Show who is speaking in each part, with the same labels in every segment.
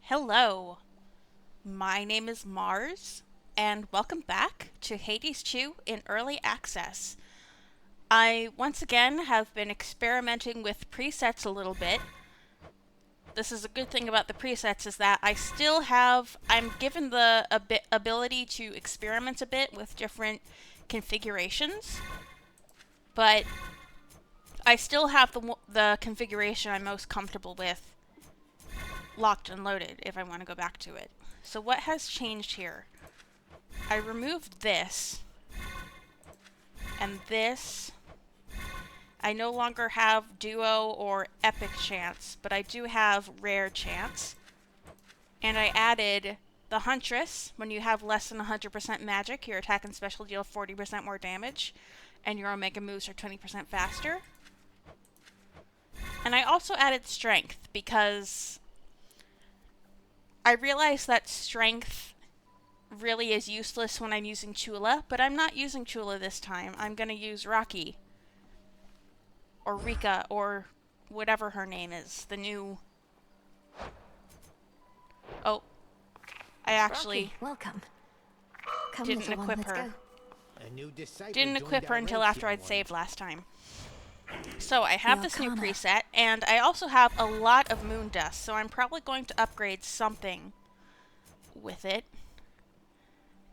Speaker 1: Hello, my name is Mars, and welcome back to Hades 2 in Early Access. I once again have been experimenting with presets a little bit. This is a good thing about the presets is that I'm given the ability to experiment a bit with different configurations, but I still have the configuration I'm most comfortable with locked and loaded if I want to go back to it. So what has changed here? I removed this and this. I no longer have duo or epic chance, but I do have rare chance. And I added the Huntress. When you have less than 100% magic, your attack and special deal 40% more damage, and your Omega moves are 20% faster. And I also added strength because I realize that strength really is useless when I'm using Chula, but I'm not using Chula this time. I'm going to use Rocky. Or Rika, or whatever her name is. The new... Oh. I actually...
Speaker 2: Rocky, welcome. Come,
Speaker 1: didn't equip her.
Speaker 3: A
Speaker 1: Didn't equip her until after I'd saved last time. So I have this new preset, and I also have a lot of moon dust, so I'm probably going to upgrade something with it.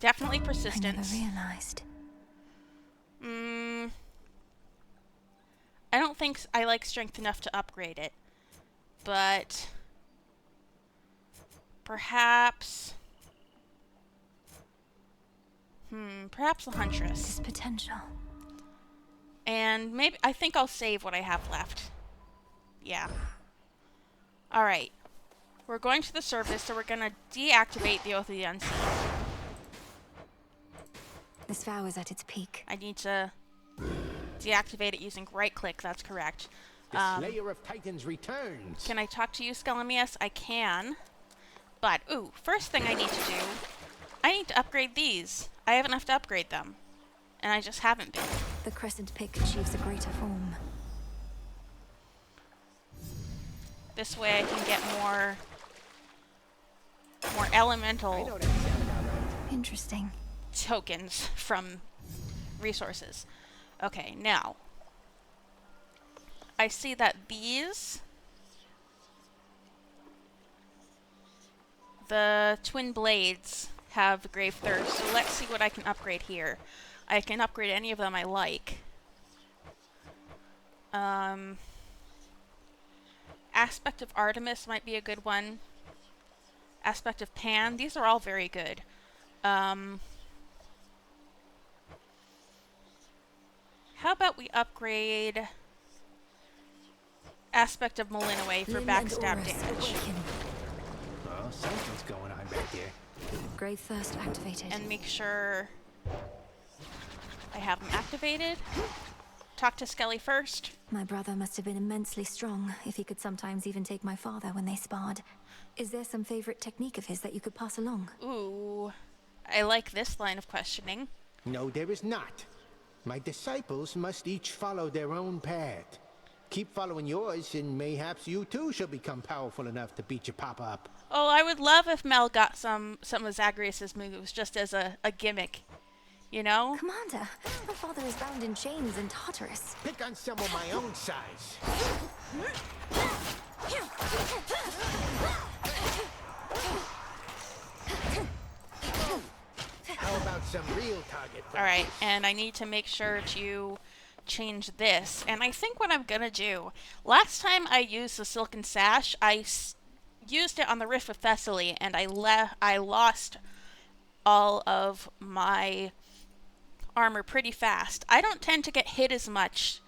Speaker 1: Definitely persistence.
Speaker 2: I never realized.
Speaker 1: I don't think I like strength enough to upgrade it, but perhaps the Huntress.
Speaker 2: This potential.
Speaker 1: And maybe, I think I'll save what I have left. Yeah. Alright. We're going to the surface, so we're gonna deactivate the Oath of the Unseen.
Speaker 2: This vow is at its peak.
Speaker 1: I need to deactivate it using right-click, that's correct.
Speaker 3: The Slayer of Titans returns.
Speaker 1: Can I talk to you, Skelemius? I can. But, first thing I need to do, I need to upgrade these. I have enough to upgrade them. And I just haven't been.
Speaker 2: The crescent pick achieves a greater form.
Speaker 1: This way I can get more elemental
Speaker 2: Interesting.
Speaker 1: tokens from resources. Okay, now I see that the twin blades have grave thirst, so let's see what I can upgrade here. I can upgrade any of them I like. Aspect of Artemis might be a good one. Aspect of Pan. These are all very good. How about we upgrade Aspect of Melinoë for backstab damage.
Speaker 3: Oh, something's going on back there.
Speaker 2: Grave thirst activated.
Speaker 1: And make sure I have them activated. Talk to Skelly first.
Speaker 2: My brother must have been immensely strong, if he could sometimes even take my father when they sparred. Is there some favorite technique of his that you could pass along?
Speaker 1: Ooh, I like this line of questioning.
Speaker 3: No, there is not. My disciples must each follow their own path. Keep following yours, and mayhaps you too shall become powerful enough to beat your papa up.
Speaker 1: Oh, I would love if Mel got some of Zagreus' moves just as a gimmick. You know?
Speaker 2: Commander, my father is bound in chains in Tartarus.
Speaker 3: Pick on someone my own size. How about some real target practice?
Speaker 1: Alright, and I need to make sure to change this. And I think what I'm gonna do... Last time I used the Silken Sash, I used it on the Rift of Thessaly, and I lost all of my armor pretty fast. I don't tend to get hit as much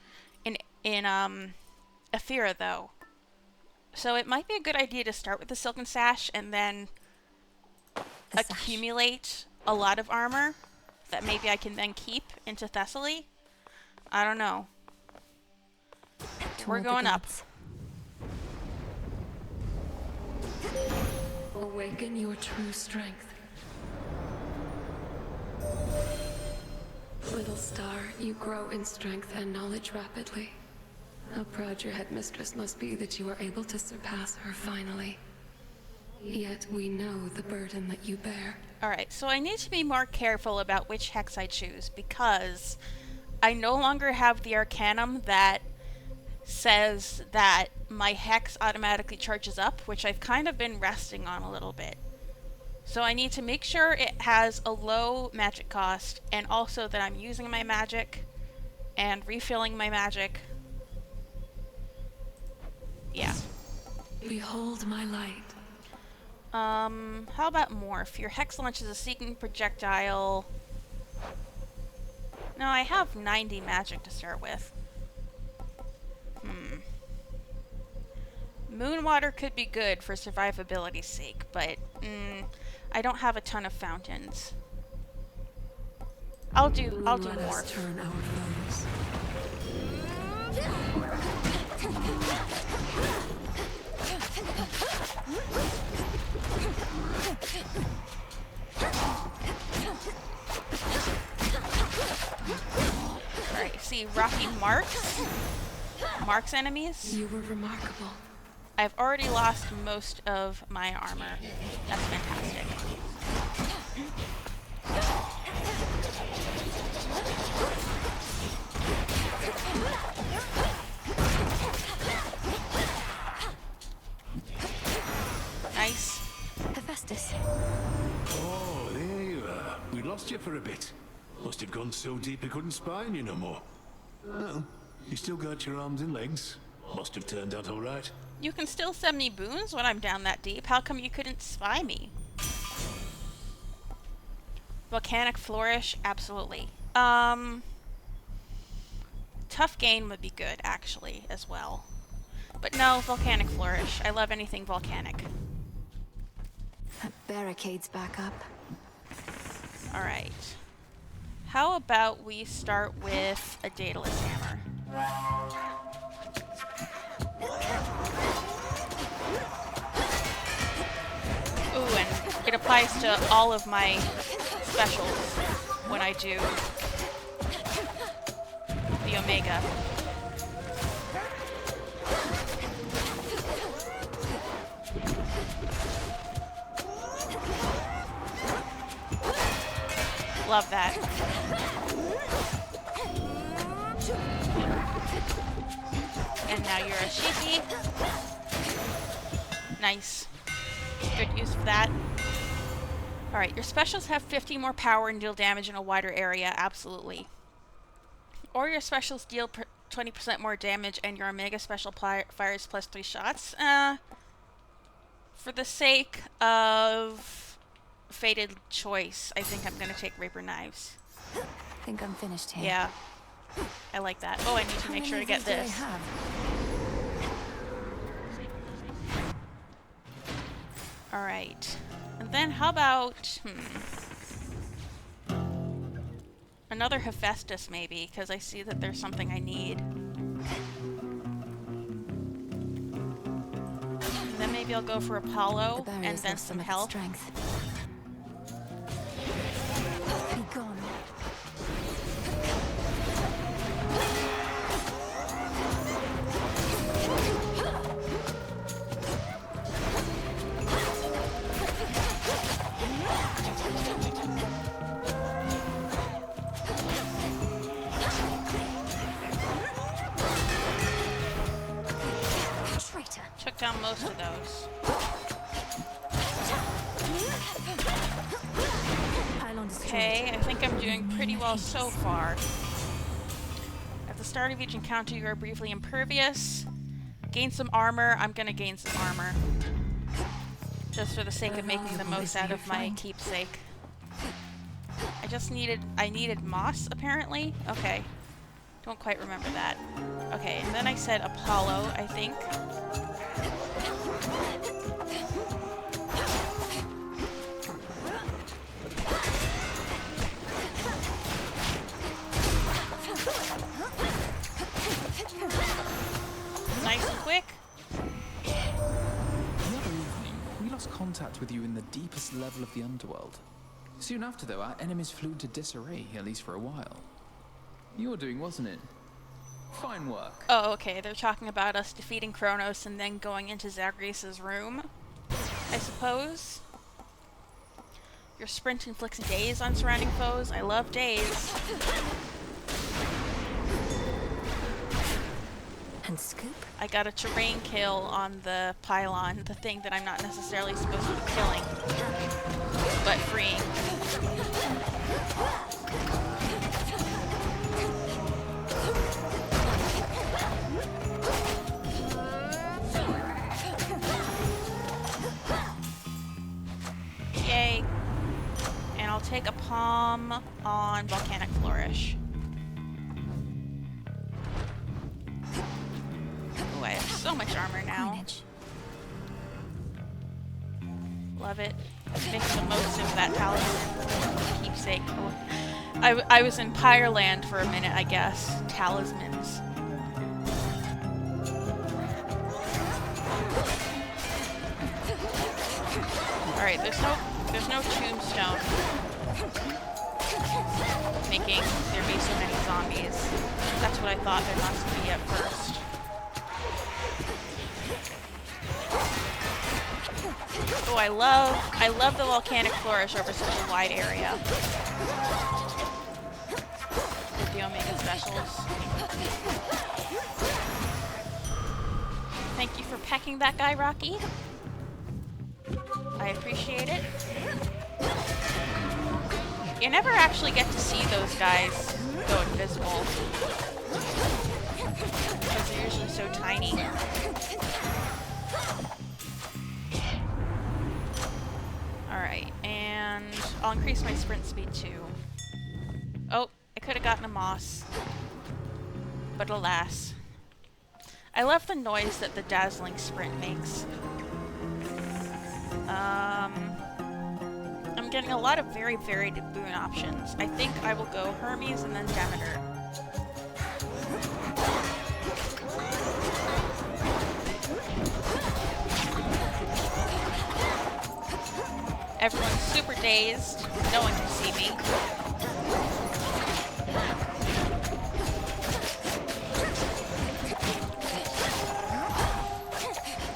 Speaker 1: in Ethera, though. So it might be a good idea to start with the Silken Sash and then accumulate a lot of armor that maybe I can then keep into Thessaly. I don't know. We're going up.
Speaker 4: Awaken your true strength. Little star, you grow in strength and knowledge rapidly. How proud your headmistress must be that you are able to surpass her finally. yet we know the burden that you bear.
Speaker 1: Alright, so I need to be more careful about which hex I choose, because I no longer have the Arcanum that says that my hex automatically charges up, which I've kind of been resting on a little bit. So I need to make sure it has a low magic cost, and also that I'm using my magic and refilling my magic. Yeah.
Speaker 4: Behold my light.
Speaker 1: How about morph? Your hex launches a seeking projectile. No, I have 90 magic to start with. Moonwater could be good for survivability's sake, but I don't have a ton of fountains. I'll do
Speaker 4: Let us
Speaker 1: morph.
Speaker 4: turn our foes.
Speaker 1: Alright, see Rocky marks enemies.
Speaker 4: You were remarkable.
Speaker 1: I've already lost most of my armor. That's fantastic. Nice.
Speaker 2: Hephaestus.
Speaker 5: Oh, there you are. We lost you for a bit. Must have gone so deep you couldn't spine you no more. Well, you still got your arms and legs. Must have turned out all right.
Speaker 1: You can still send me boons when I'm down that deep. How come you couldn't spy me? Volcanic Flourish? Absolutely. Tough Gain would be good, actually, as well. But no, Volcanic Flourish. I love anything volcanic.
Speaker 2: That barricade's back up.
Speaker 1: Alright. How about we start with a Daedalus Hammer? Ooh, and it applies to all of my specials when I do the Omega. Love that. And now you're a Shiki. Nice. Good use of that. Alright, your specials have 50 more power and deal damage in a wider area, absolutely. Or your specials deal 20% more damage and your Omega special fires plus 3 shots. For the sake of fated choice, I think I'm gonna take Rapier Knives.
Speaker 2: Think I'm finished here.
Speaker 1: Yeah. I like that. Oh, I need to make sure to get this. Alright. And then how about... another Hephaestus, maybe, because I see that there's something I need. And then maybe I'll go for Apollo, and then some health.
Speaker 2: Strength. Be gone.
Speaker 1: Took down most of those. Okay, I think I'm doing pretty well so far. At the start of each encounter, you are briefly impervious. Gain some armor. I'm gonna gain some armor. Just for the sake of making the most out of my keepsake. I needed moss, apparently? Okay. Don't quite remember that. Okay, and then I said Apollo, I think. Nice and quick.
Speaker 6: The other evening, we lost contact with you in the deepest level of the underworld. Soon after, though, our enemies flew into disarray, at least for a while. Your doing, wasn't it? Fine work.
Speaker 1: Oh, okay. They're talking about us defeating Kronos and then going into Zagreus' room. I suppose. Your sprint inflicts daze on surrounding foes. I love daze.
Speaker 2: And scoop?
Speaker 1: I got a terrain kill on the pylon, the thing that I'm not necessarily supposed to be killing, but freeing. Yay. And I'll take a palm on Volcanic Flourish. Oh, I have so much armor now.
Speaker 2: Coinage.
Speaker 1: Love it. Making the most of that talisman. Keepsake. I was in Pyreland for a minute, I guess. Talismans. Alright, there's no tombstone making there be so many zombies. That's what I thought there must be at first. Oh, I love the volcanic flourish over such a wide area. With the Omega specials. Thank you for pecking that guy, Rocky. I appreciate it. You never actually get to see those guys go invisible. Because they're usually so tiny. Alright, and I'll increase my sprint speed too. Oh, I could have gotten a moss. But alas. I love the noise that the dazzling sprint makes. I'm getting a lot of very varied boon options. I think I will go Hermes and then Demeter. Everyone's super dazed. No one can see me.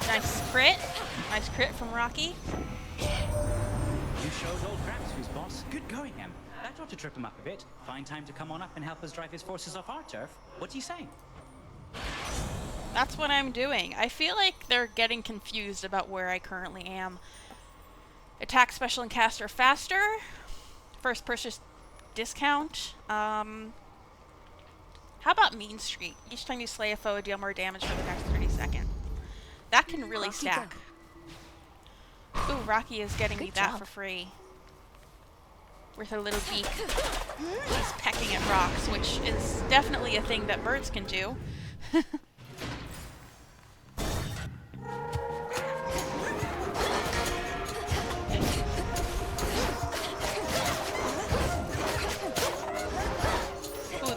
Speaker 1: Nice crit. Nice crit from Rocky.
Speaker 7: You showed old Kraxus, boss. Good going, him. That ought to trip him up a bit. Find time to come on up and help us drive his forces off our turf. What's he saying?
Speaker 1: That's what I'm doing. I feel like they're getting confused about where I currently am. Attack, special, and caster faster. First purchase discount. How about Mean Streak? Each time you slay a foe, deal more damage for the next 30 seconds. That can really stack. Ooh, Rocky is getting me that for free. With her little beak. She's pecking at rocks, which is definitely a thing that birds can do. Ooh,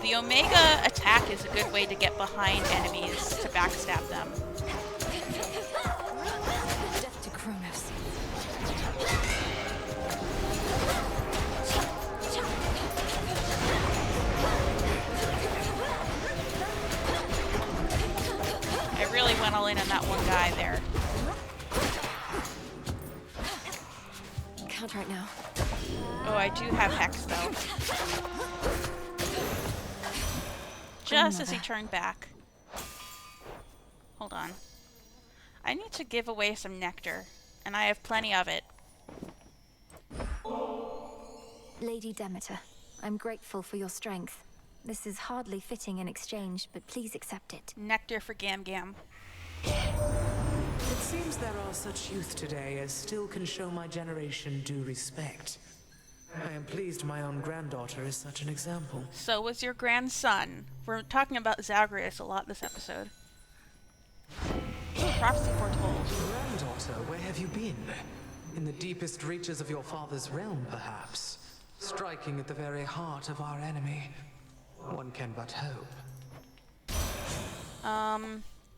Speaker 1: the Omega attack is a good way to get behind enemies to backstab them.
Speaker 2: Death to Kronos.
Speaker 1: I really went all in on that one guy there.
Speaker 2: Count right now.
Speaker 1: Oh, I do have Hex, though. Just as he turned back. Hold on. I need to give away some nectar, and I have plenty of it.
Speaker 2: Lady Demeter, I'm grateful for your strength. This is hardly fitting in exchange, but please accept it.
Speaker 1: Nectar for Gam Gam.
Speaker 8: It seems there are such youth today as still can show my generation due respect. I am pleased my own granddaughter is such an example.
Speaker 1: So was your grandson. We're talking about Zagreus a lot this episode. Ooh, prophecy foretold.
Speaker 8: Granddaughter, where have you been? In the deepest reaches of your father's realm, perhaps. Striking at the very heart of our enemy. One can but hope.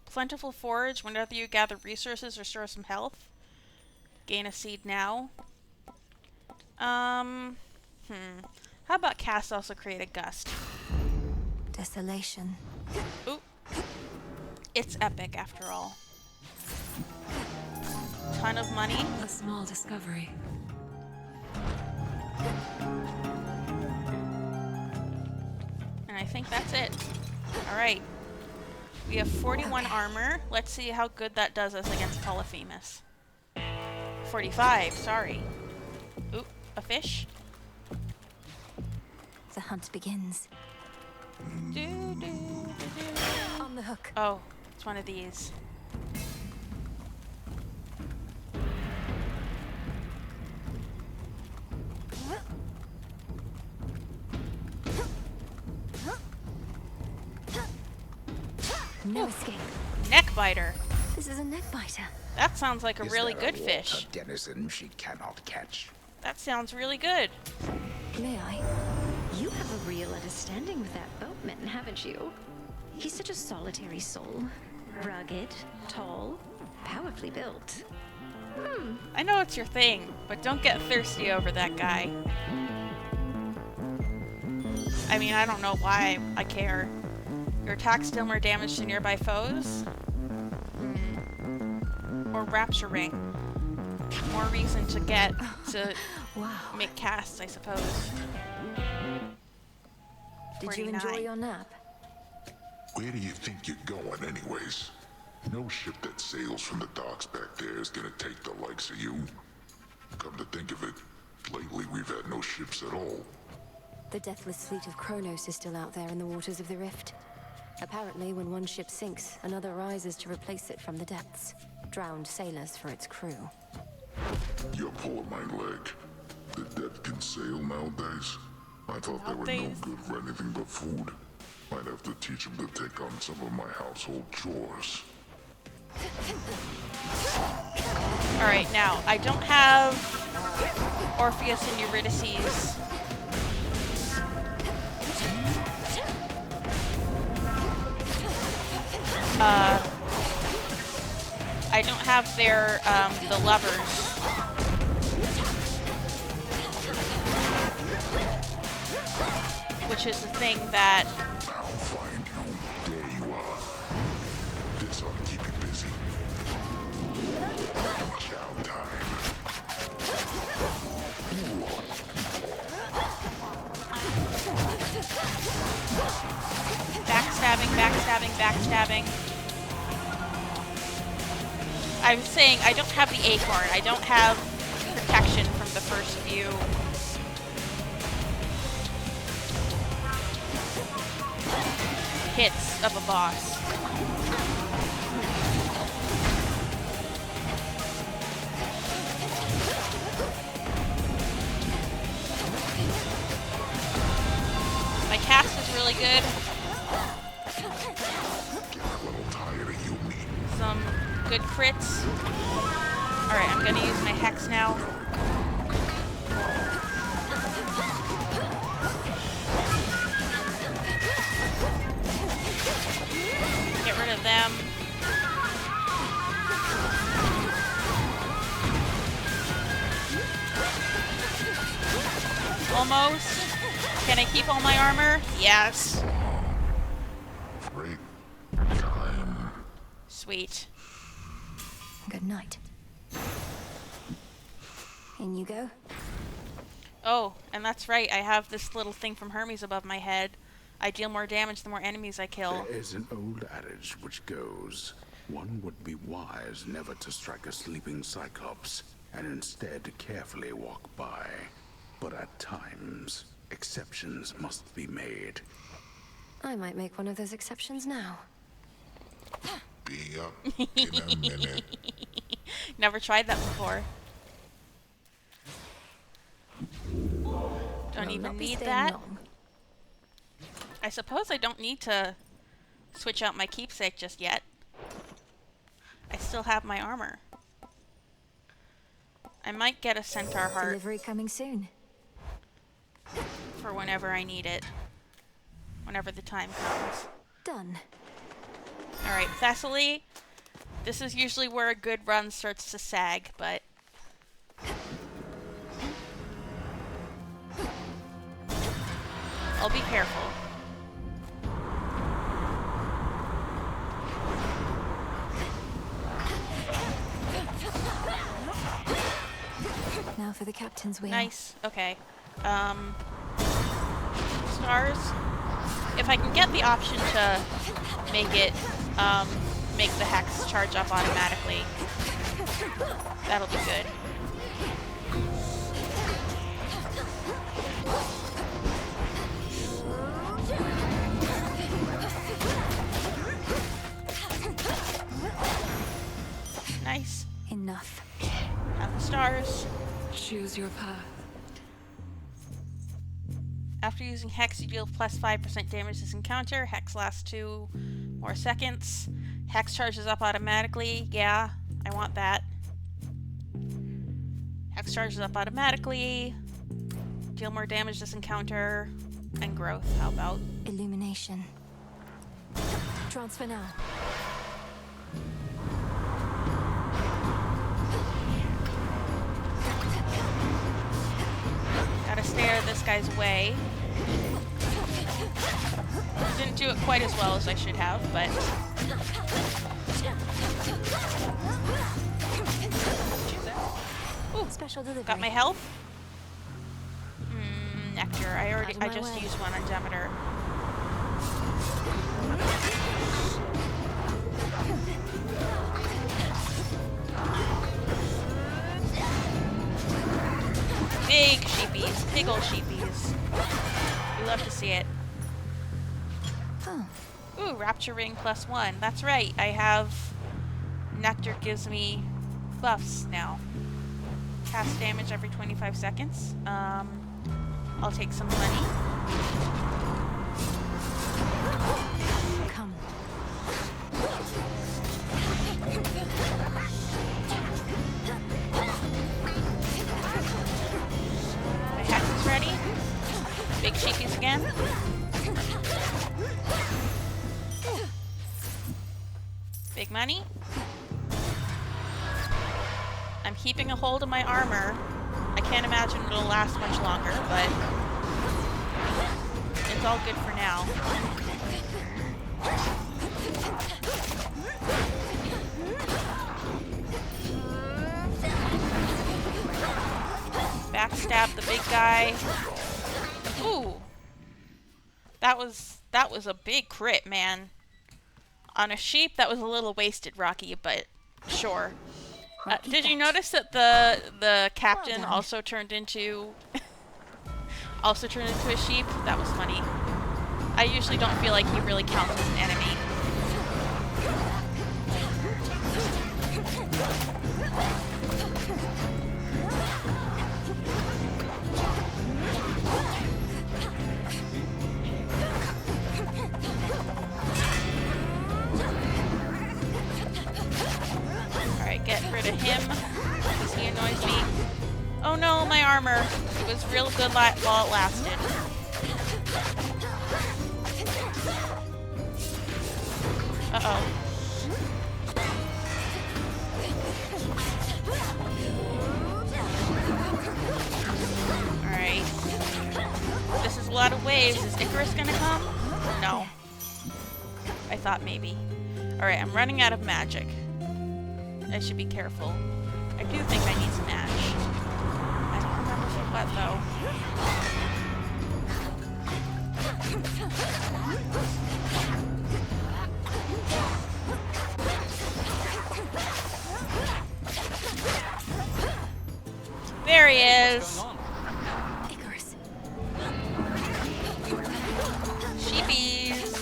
Speaker 1: Plentiful forage. Whenever you gather resources, restore some health. Gain a seed now. How about cast also create a gust?
Speaker 2: Desolation.
Speaker 1: Ooh. It's epic after all. ton of money.
Speaker 4: A small discovery.
Speaker 1: And I think that's it. Alright. We have 41 armor. Let's see how good that does us against Polyphemus. 45, sorry. Oop, a fish.
Speaker 2: The hunt begins. On the hook.
Speaker 1: Oh, it's one of these.
Speaker 2: No escape.
Speaker 1: Neck biter.
Speaker 2: This is a neck biter.
Speaker 1: That sounds like a really good fish.
Speaker 9: Denizen she cannot catch.
Speaker 1: That sounds really good.
Speaker 2: May I?
Speaker 10: You have a real understanding with that boatman, haven't you? He's such a solitary soul. Rugged, tall, powerfully built.
Speaker 1: I know it's your thing, but don't get thirsty over that guy. I mean, I don't know why I care. Your attacks deal more damage to nearby foes? Or Rapture Ring. More reason to get to make casts, I suppose.
Speaker 2: Did you
Speaker 1: 49.
Speaker 2: enjoy your nap?
Speaker 11: Where do you think you're going anyways? No ship that sails from the docks back there is gonna take the likes of you. Come to think of it, lately we've had no ships at all.
Speaker 2: The deathless fleet of Kronos is still out there in the waters of the Rift. Apparently, when one ship sinks, another rises to replace it from the depths. Drowned sailors for its crew.
Speaker 11: Your poor my leg. The dead can sail nowadays. I thought they were no good for anything but food. Might have to teach them to take on some of my household chores.
Speaker 1: Alright, now, I don't have Orpheus and Eurydice's. I don't have their, the levers. Which is the thing that...
Speaker 11: I'll find you. There you are. This ought to keep you busy. Chow time.
Speaker 1: Backstabbing, backstabbing, backstabbing. I was saying, I don't have the acorn. I don't have protection from the first few. Hits of a boss. My cast is really good. Some good crits. Alright, I'm gonna use my hex now. Get rid of them. Almost. Can I keep all my armor? Yes.
Speaker 11: Great time.
Speaker 1: Sweet.
Speaker 2: Good night. In you go.
Speaker 1: Oh, and that's right. I have this little thing from Hermes above my head. I deal more damage the more enemies I kill.
Speaker 9: There is an old adage which goes, one would be wise never to strike a sleeping cyclops, and instead carefully walk by. But at times, exceptions must be made.
Speaker 2: I might make one of those exceptions now.
Speaker 11: Be up in a minute.
Speaker 1: Never tried that before. Don't even need that.
Speaker 2: Long.
Speaker 1: I suppose I don't need to switch out my keepsake just yet. I still have my armor. I might get a centaur heart
Speaker 2: Delivery coming soon.
Speaker 1: for whenever I need it. Whenever the time comes.
Speaker 2: Done.
Speaker 1: Alright, Thessaly. This is usually where a good run starts to sag, but... I'll be careful.
Speaker 2: Now for the captain's wheel.
Speaker 1: Nice. Okay. Stars. If I can get the option to make it, make the hex charge up automatically, that'll be good. Nice.
Speaker 2: Enough.
Speaker 1: Have the stars.
Speaker 4: Choose your path.
Speaker 1: After using Hex, you deal plus 5% damage to this encounter. Hex lasts 2 more seconds. Hex charges up automatically. Yeah, I want that. Hex charges up automatically. Deal more damage to this encounter. And growth, how about?
Speaker 2: Illumination. Transfer now.
Speaker 1: Gotta stay out of this guy's way. Didn't do it quite as well as I should have, but... Ooh,
Speaker 2: Special delivery.
Speaker 1: got my health? Nectar. I just used one on Demeter. Big sheepies. Big old sheepies. We love to see it.
Speaker 2: Oh.
Speaker 1: Ooh, Rapture Ring +1. That's right. I have... Nectar gives me buffs now. Cast damage every 25 seconds. I'll take some money.
Speaker 2: Come.
Speaker 1: My hex is ready. Big sheepies again. Big money. I'm keeping a hold of my armor. I can't imagine it'll last much longer, but it's all good for now. Backstab the big guy. Ooh. That was a big crit, man. On a sheep, that was a little wasted, Rocky, but sure. Did you notice that the captain also turned into a sheep? That was funny. I usually don't feel like he really counts as an enemy. Get rid of him, because he annoys me. Oh no, my armor. It was real good while it lasted. Uh-oh. Alright. This is a lot of waves. Is Icarus gonna come? No. I thought maybe. Alright, I'm running out of magic. I should be careful. I do think I need some ash. I don't remember for what, though. There he is!
Speaker 2: Icarus.
Speaker 1: Sheepies!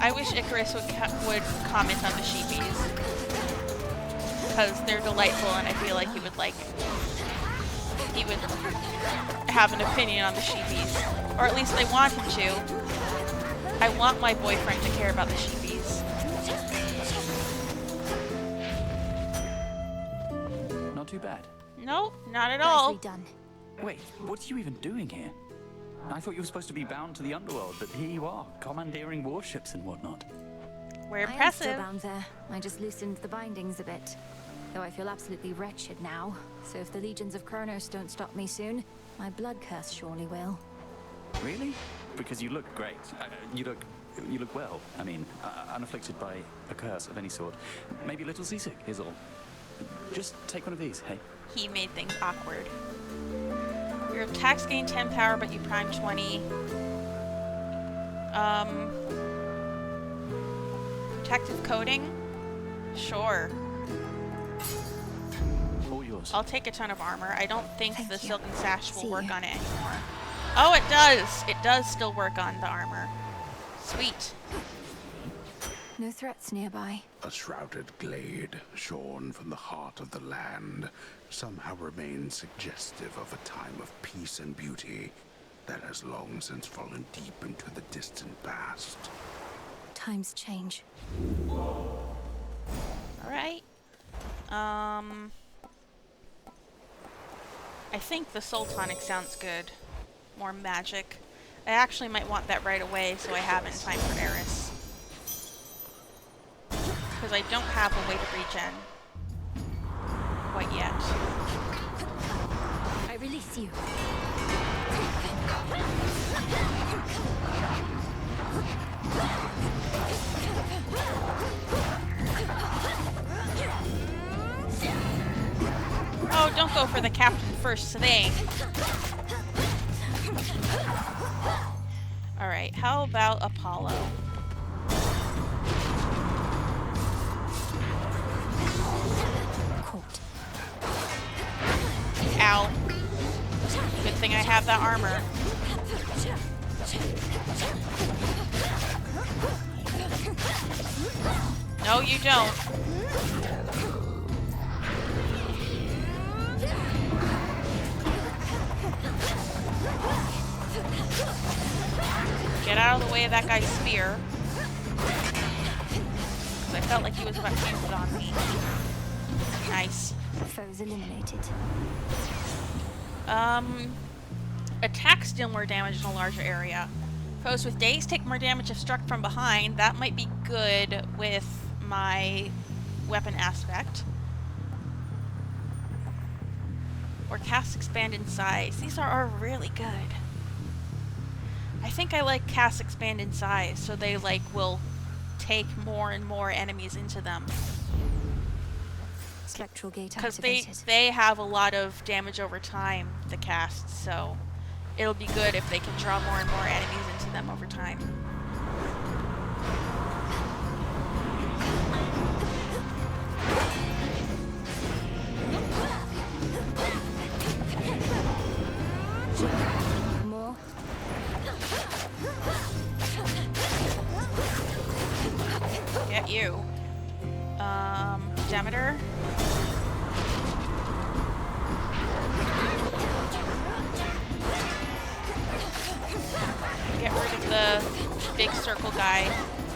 Speaker 1: I wish Icarus would comment on the sheepies, because they're delightful, and I feel like he would have an opinion on the sheepies, or at least I want him to. I want my boyfriend to care about the sheepies.
Speaker 7: Not too bad.
Speaker 1: Nope, not at all.
Speaker 2: Nicely done.
Speaker 7: Wait, what are you even doing here? I thought you were supposed to be bound to the underworld, but here you are, commandeering warships and whatnot.
Speaker 1: We're
Speaker 2: I am
Speaker 1: impressive.
Speaker 2: still bound there. I just loosened the bindings a bit. Though I feel absolutely wretched now. So if the legions of Kronos don't stop me soon, my blood curse surely will.
Speaker 7: Really? Because you look great. You look well. I mean, unafflicted by a curse of any sort. Maybe a little seasick is all. Just take one of these, hey?
Speaker 1: He made things awkward. Your attacks gain 10 power, but you prime 20. Protective coating? Sure.
Speaker 7: All yours.
Speaker 1: I'll take a ton of armor. I don't think
Speaker 2: Thank
Speaker 1: the
Speaker 2: you.
Speaker 1: silken sash will
Speaker 2: See
Speaker 1: work
Speaker 2: you.
Speaker 1: on it anymore. Oh, it does! It does still work on the armor. Sweet.
Speaker 2: No threats nearby.
Speaker 9: A shrouded glade, shorn from the heart of the land, somehow remains suggestive of a time of peace and beauty that has long since fallen deep into the distant past.
Speaker 2: Times change.
Speaker 1: Alright. I think the soul tonic sounds good. More magic. I actually might want that right away so I have it in time for Eris. Because I don't have a way to regen. Quite yet.
Speaker 2: I release you.
Speaker 1: Oh, don't go for the captain first thing. Alright, how about Apollo?
Speaker 2: Caught.
Speaker 1: Ow. Good thing I have that armor. No, you don't. Get out of the way of that guy's spear. 'Cause I felt like he was about to use it on me. Nice.
Speaker 2: Foes eliminated.
Speaker 1: Attacks deal more damage in a larger area. Foes with daze take more damage if struck from behind. That might be good with my weapon aspect. Or casts expand in size. These are really good. I think I like casts expand in size, so they like will take more and more enemies into them.
Speaker 2: Spectral gate
Speaker 1: Because
Speaker 2: activated.
Speaker 1: they have a lot of damage over time, the casts, so it'll be good if they can draw more and more enemies into them over time.
Speaker 2: More.
Speaker 1: Get you. Demeter. Get rid of the big circle guy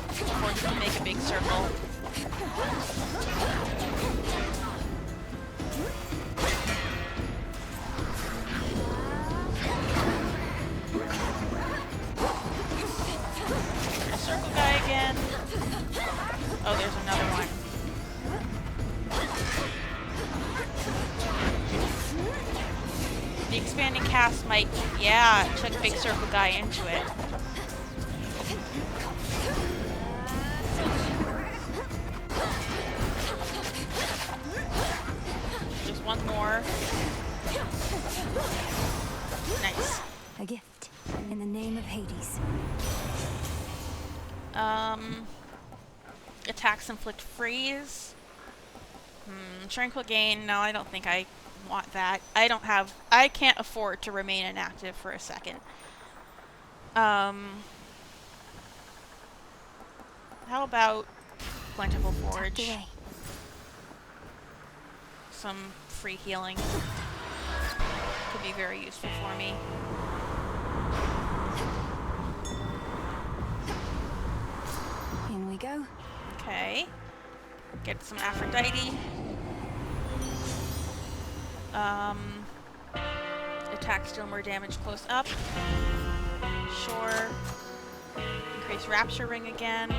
Speaker 1: before he can make a big circle. Circle guy again. Oh, there's another one. The expanding cast might, yeah, took big circle guy into it. Just one more. Nice.
Speaker 2: A gift. In the name of Hades.
Speaker 1: Attacks inflict freeze. Tranquil gain. No, I don't think I want that. I can't afford to remain inactive for a second. How about Plentiful Forge?
Speaker 2: Tucked away.
Speaker 1: Some free healing. Could be very useful for me.
Speaker 2: In we go.
Speaker 1: Okay. Get some Aphrodite. Attacks deal more damage close up. Sure. Increase Rapture Ring again.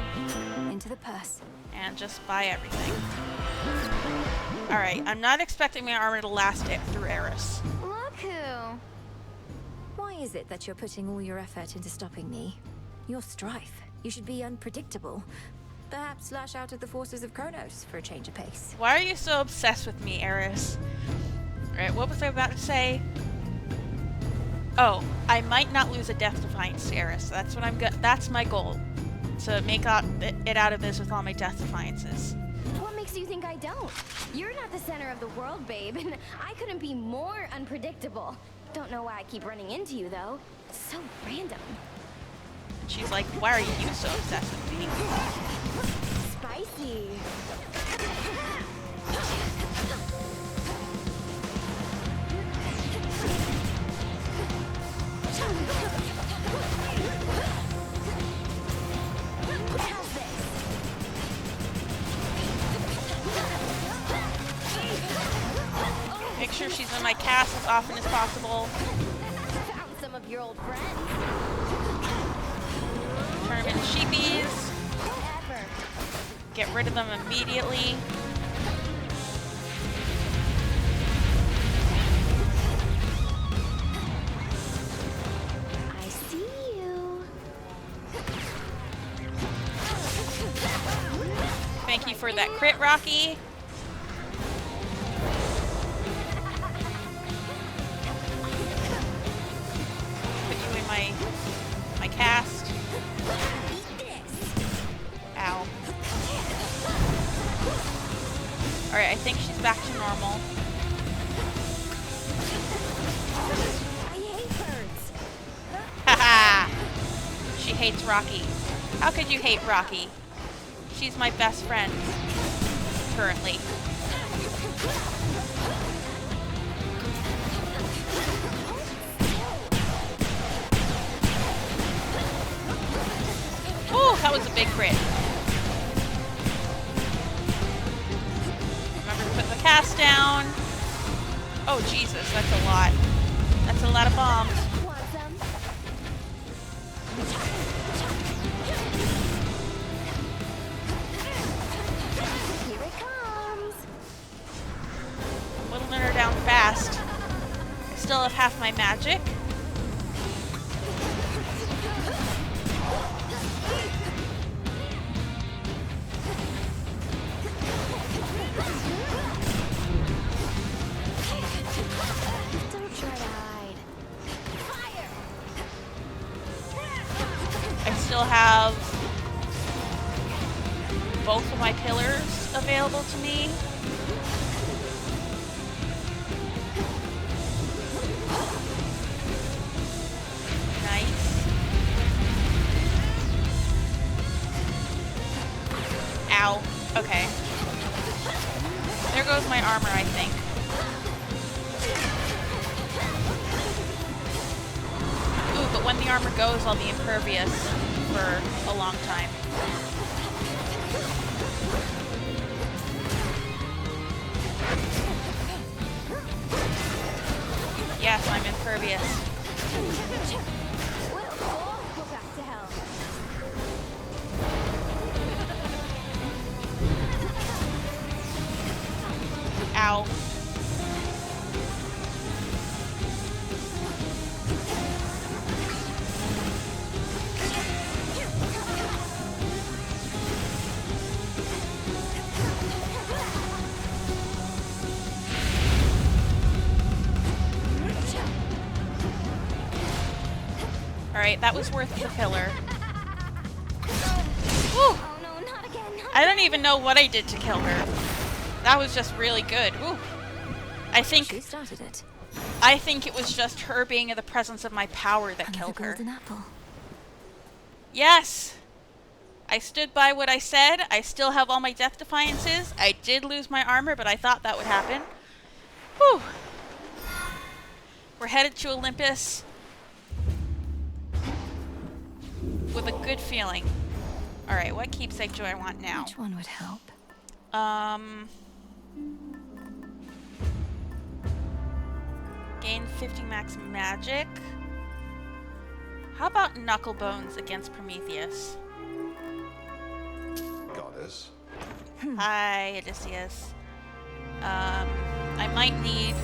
Speaker 2: Into the purse.
Speaker 1: And just buy everything. Alright, I'm not expecting my armor to last it through Eris.
Speaker 10: Look who.
Speaker 2: Why is it that you're putting all your effort into stopping me? You're Strife. You should be unpredictable. Perhaps lash out at the forces of Kronos for a change of pace.
Speaker 1: Why are you so obsessed with me, Eris? Alright, what was I about to say? Oh, I might not lose a Death Defiance to Eris. That's what that's my goal. To make it out of this with all my Death Defiances.
Speaker 10: What makes you think I don't? You're not the center of the world, babe, and I couldn't be more unpredictable. Don't know why I keep running into you, though. So random.
Speaker 1: She's like, why are you so obsessed with me?
Speaker 10: Spicy.
Speaker 1: Make sure she's in my cast as often as possible.
Speaker 10: Found some of your old friends.
Speaker 1: Turn them into sheepies.
Speaker 10: Whatever.
Speaker 1: Get rid of them immediately.
Speaker 10: I see you.
Speaker 1: Thank you for that crit, Rocky. Put you in my cast. Ow. Alright, I think she's back to normal.
Speaker 10: I hate birds.
Speaker 1: Haha! She hates Rocky. How could you hate Rocky? She's my best friend. Currently. Ooh, that was a big crit. Remember to put the cast down. Oh, Jesus, that's a lot. That's a lot of bombs.
Speaker 10: Want some? Here it comes.
Speaker 1: I'm whittling her down fast. I still have half my magic.
Speaker 10: Don't try to hide. Fire!
Speaker 1: I still have both of my pillars available to me. Nice. Ow. Okay. There goes my armor, I think. Ooh, but when the armor goes, I'll be impervious for a long time. Yes, I'm impervious.
Speaker 10: We'll all go back to hell.
Speaker 1: Ow. Alright, that was worth the pillar. Woo!
Speaker 10: Oh no, not again.
Speaker 1: I don't even know what I did to kill her. That was just really good. Woo!
Speaker 2: She started it.
Speaker 1: I think it was just her being in the presence of my power that killed her.
Speaker 2: Golden apple.
Speaker 1: Yes! I stood by what I said. I still have all my Death Defiances. I did lose my armor, but I thought that would happen. Whew! We're headed to Olympus with a good feeling. Alright, what keepsake do I want now?
Speaker 2: Which one would help?
Speaker 1: Gain 50 max magic. How about Knucklebones against Prometheus?
Speaker 11: Goddess.
Speaker 1: Hi, Odysseus. I might need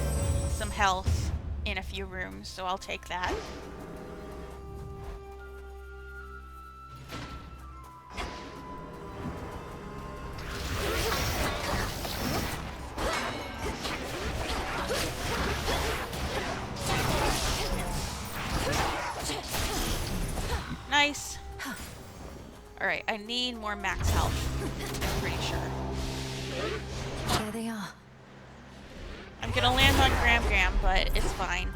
Speaker 1: some health in a few rooms, so I'll take that. Alright, I need more max health. I'm pretty sure.
Speaker 2: There they are.
Speaker 1: I'm gonna land on Gram Gram, but it's fine.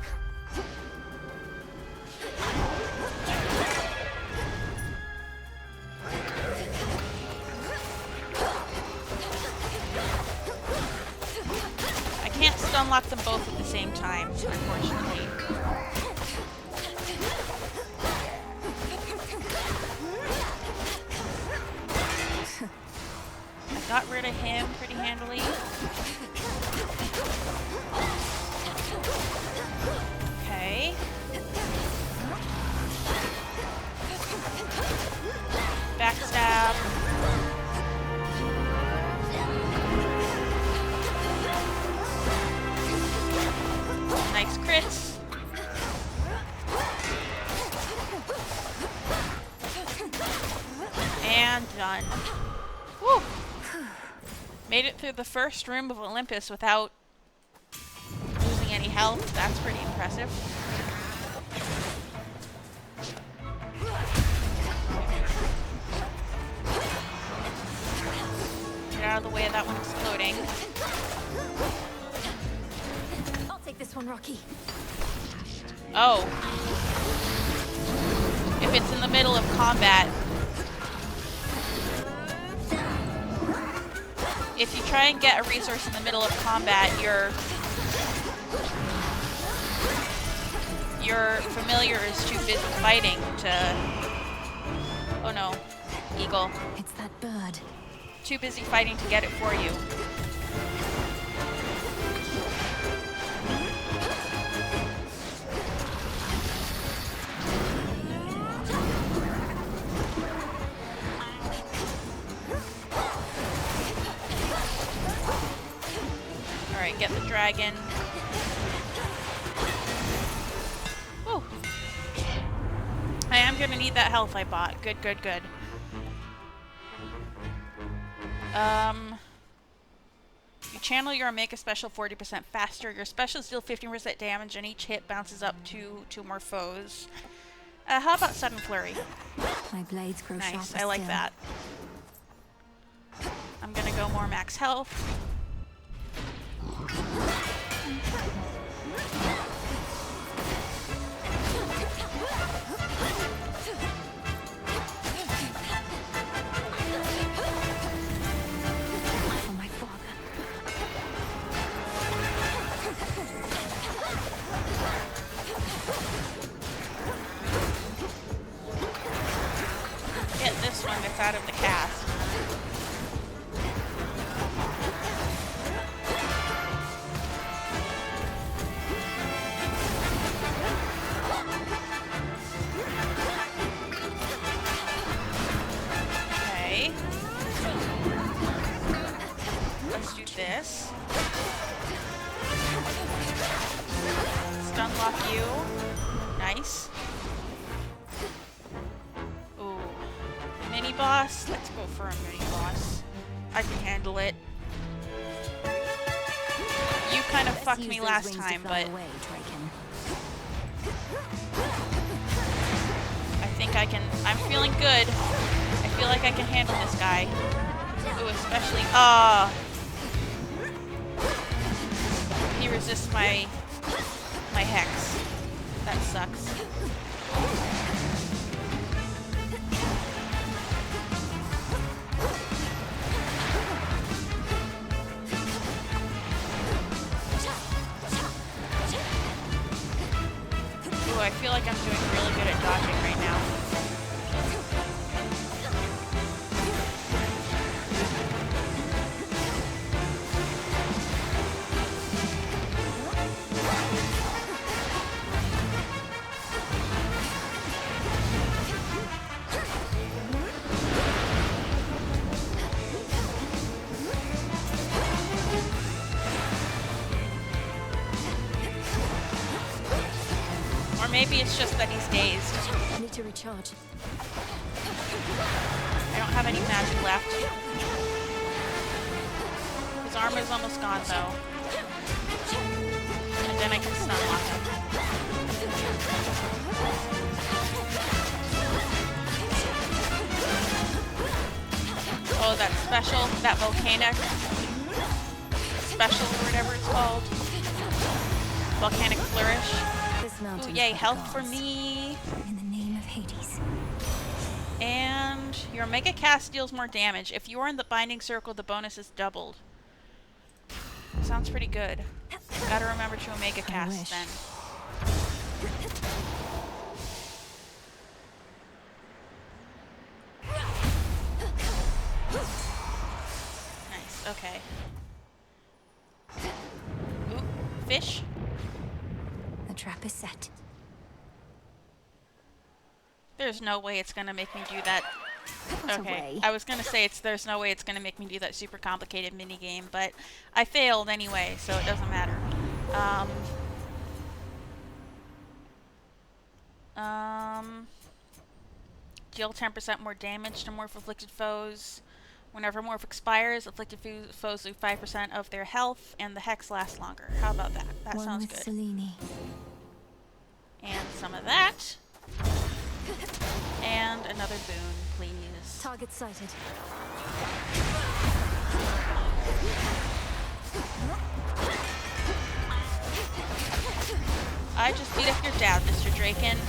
Speaker 1: I can't stun lock them both at the same time, unfortunately. I got rid of him pretty handily. Okay. Backstab. Nice crits. And done. Woo! Made it through the first room of Olympus without losing any health. That's pretty impressive. Get out of the way of that one exploding.
Speaker 2: I'll take this one, Rocky.
Speaker 1: Oh. If it's in the middle of combat. If you try and get a resource in the middle of combat, your familiar is too busy fighting to... Oh no. Eagle.
Speaker 2: It's that bird.
Speaker 1: Too busy fighting to get it for you. Alright, get the dragon. Whew. I am gonna need that health I bought. Good, good, good. You channel your Omega special 40% faster. Your specials deal 15% damage and each hit bounces up to 2 more foes. How about Sudden Flurry?
Speaker 2: My blades grow
Speaker 1: Nice,
Speaker 2: sharper
Speaker 1: I like
Speaker 2: still.
Speaker 1: that. I'm gonna go more max health.
Speaker 2: For my father.
Speaker 1: Get this one that's out of the cast. Okay. Let's do this. Stun lock you. Nice. Ooh. Mini boss? Let's go for a mini boss. I can handle it. You kind of fucked me last time, but I think I can. I'm feeling good. I feel like I can handle this guy. Ooh, especially. He resists my hex. That sucks. Ooh, I feel like I'm doing really good at dodging right now. Or maybe it's just that he's dazed.
Speaker 2: I need to recharge.
Speaker 1: I don't have any magic left. His armor's almost gone though. And then I can stun lock him. that special, that volcanic special or whatever it's called. Volcanic flourish. Ooh, yay, health for me.
Speaker 2: In the name of Hades.
Speaker 1: And your Omega Cast deals more damage. If you are in the binding circle, the bonus is doubled. Sounds pretty good. Gotta remember to Omega Cast then. Nice, okay. Ooh, fish.
Speaker 2: The trap is set.
Speaker 1: There's no way it's gonna make me do that. Okay, I was gonna say there's no way it's gonna make me do that super complicated mini game, but I failed anyway, so it doesn't matter. Deal 10% more damage to Morph afflicted foes. Whenever Morph expires, afflicted foes lose 5% of their health, and the hex lasts longer. How about that? That sounds good.
Speaker 2: Selene.
Speaker 1: And some of that. And another boon, please.
Speaker 2: Target sighted.
Speaker 1: I just beat up your dad, Mr. Draken.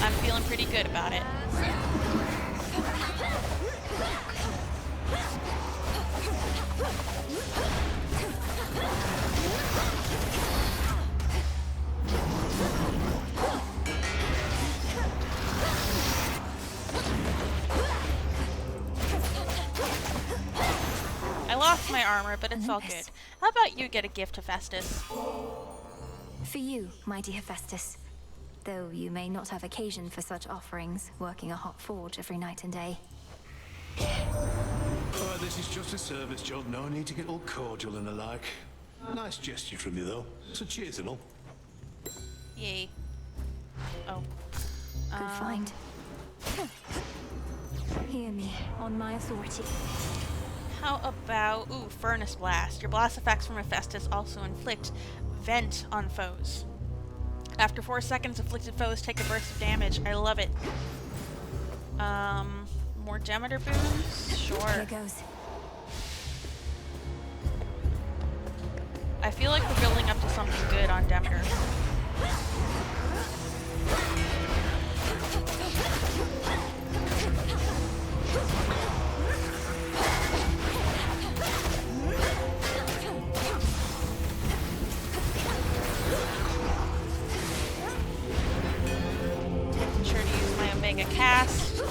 Speaker 1: I'm feeling pretty good about it. I lost my armor, but it's all good. How about you get a gift, Hephaestus?
Speaker 2: For you, mighty Hephaestus. Though you may not have occasion for such offerings, working a hot forge every night and day.
Speaker 5: Oh, this is just a service job. No need to get all cordial and the like. Nice gesture from you, though. So cheers and all.
Speaker 1: Yay. Oh.
Speaker 2: Good find. Hear me, on my authority.
Speaker 1: How about... Ooh, Furnace Blast. Your blast effects from Hephaestus also inflict vent on foes. After 4 seconds, afflicted foes take a burst of damage. I love it. More Demeter boons? Sure.
Speaker 2: Here goes.
Speaker 1: I feel like we're building up to something good on Demeter. Making sure to use my Omega Cast.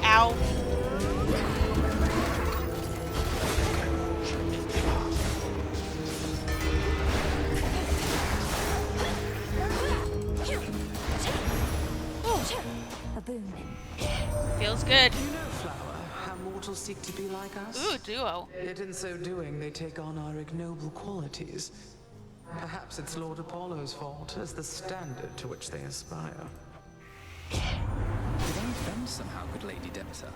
Speaker 1: Ow.
Speaker 2: A boon.
Speaker 1: Feels good.
Speaker 8: You know, Flower, how mortals seek to be like us?
Speaker 1: Ooh, duo.
Speaker 8: Yet in so doing, they take on our ignoble qualities. Perhaps it's Lord Apollo's fault, as the standard to which they aspire.
Speaker 6: Revenge them somehow, good Lady Demeter.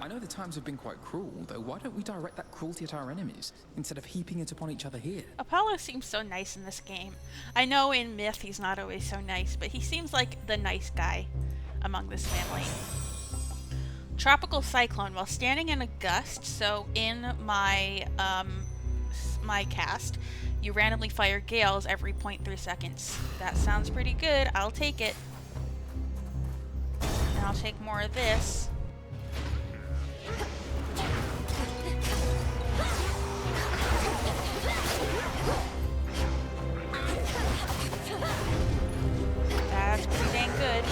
Speaker 6: I know the times have been quite cruel, though why don't we direct that cruelty at our enemies, instead of heaping it upon each other here?
Speaker 1: Apollo seems so nice in this game. I know in myth he's not always so nice, but he seems like the nice guy among this family. Tropical Cyclone. While standing in a gust, so in my my cast, you randomly fire gales every 0.3 seconds. That sounds pretty good. I'll take it. And I'll take more of this. That's pretty dang good.